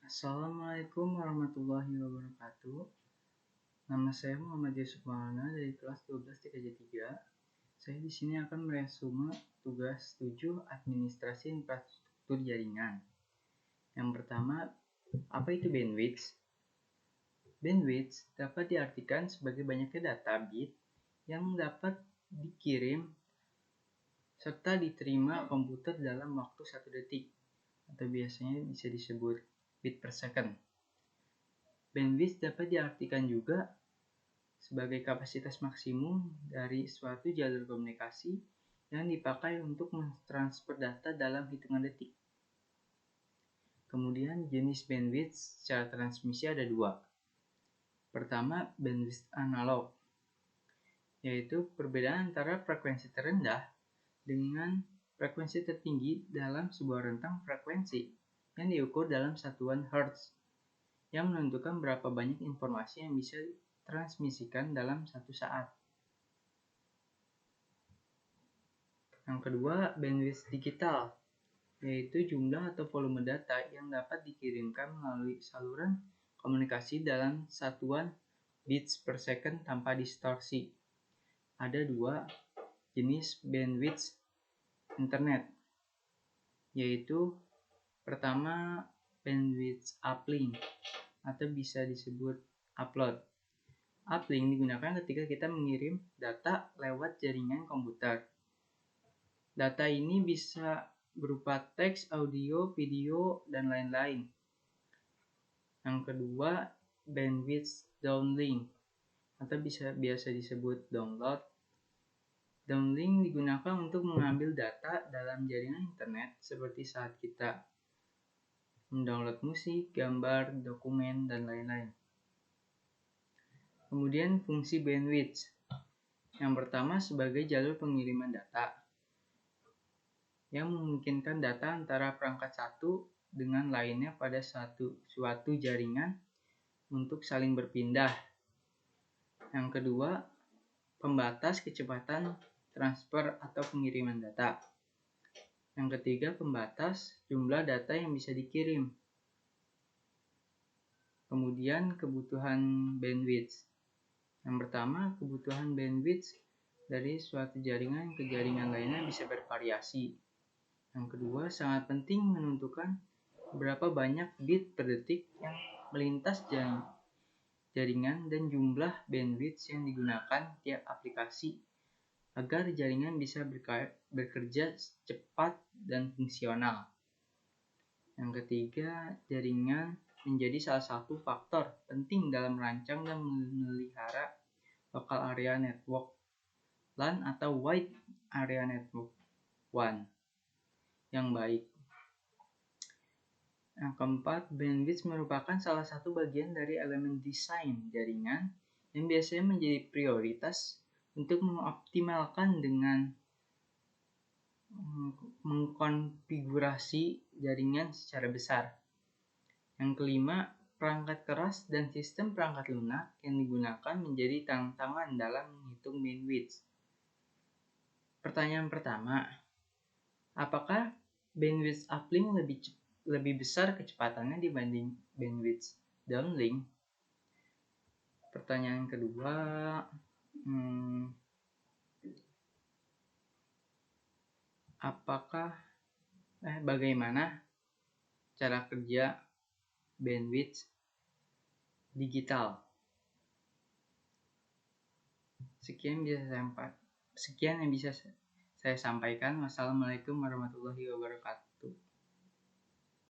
Assalamualaikum warahmatullahi wabarakatuh. Nama saya Muhammad Yusuf Maulana dari kelas 12 TKJ3. Saya di sini akan meresume tugas 7 administrasi infrastruktur jaringan. Yang pertama, apa itu bandwidth? Bandwidth dapat diartikan sebagai banyaknya data bit yang dapat dikirim serta diterima komputer dalam waktu 1 detik, atau biasanya bisa disebut bit per second. Bandwidth dapat diartikan juga sebagai kapasitas maksimum dari suatu jalur komunikasi yang dipakai untuk mentransfer data dalam hitungan detik. Kemudian jenis bandwidth secara transmisi ada dua. Pertama, bandwidth analog, yaitu perbedaan antara frekuensi terendah dengan frekuensi tertinggi dalam sebuah rentang frekuensi yang diukur dalam satuan Hertz, yang menentukan berapa banyak informasi yang bisa ditransmisikan dalam satu saat. Yang kedua, bandwidth digital, yaitu jumlah atau volume data yang dapat dikirimkan melalui saluran komunikasi dalam satuan bits per second tanpa distorsi. Ada dua jenis bandwidth internet, yaitu pertama bandwidth uplink atau bisa disebut upload. Uplink digunakan ketika kita mengirim data lewat jaringan komputer. Data ini bisa berupa teks, audio, video, dan lain-lain. Yang kedua, bandwidth downlink atau biasa disebut download. Downlink digunakan untuk mengambil data dalam jaringan internet seperti saat kita mendownload musik, gambar, dokumen, dan lain-lain. Kemudian fungsi bandwidth. Yang pertama sebagai jalur pengiriman data, yang memungkinkan data antara perangkat satu dengan lainnya pada suatu jaringan untuk saling berpindah. Yang kedua, pembatas kecepatan transfer atau pengiriman data. Yang ketiga, pembatas jumlah data yang bisa dikirim. Kemudian kebutuhan bandwidth. Yang pertama, kebutuhan bandwidth dari suatu jaringan ke jaringan lainnya bisa bervariasi. Yang kedua, sangat penting menentukan berapa banyak bit per detik yang melintas jaringan dan jumlah bandwidth yang digunakan tiap aplikasi agar jaringan bisa bekerja cepat dan fungsional. Yang ketiga, jaringan menjadi salah satu faktor penting dalam merancang dan memelihara local area network LAN atau wide area network WAN yang baik. Yang keempat, bandwidth merupakan salah satu bagian dari elemen desain jaringan yang biasanya menjadi prioritas untuk mengoptimalkan dengan mengkonfigurasi jaringan secara besar. Yang kelima, perangkat keras dan sistem perangkat lunak yang digunakan menjadi tantangan dalam menghitung bandwidth. Pertanyaan pertama, apakah bandwidth uplink lebih besar kecepatannya dibanding bandwidth downlink? Pertanyaan kedua, bagaimana cara kerja bandwidth digital? Sekian yang bisa saya sampaikan. Wassalamualaikum warahmatullahi wabarakatuh.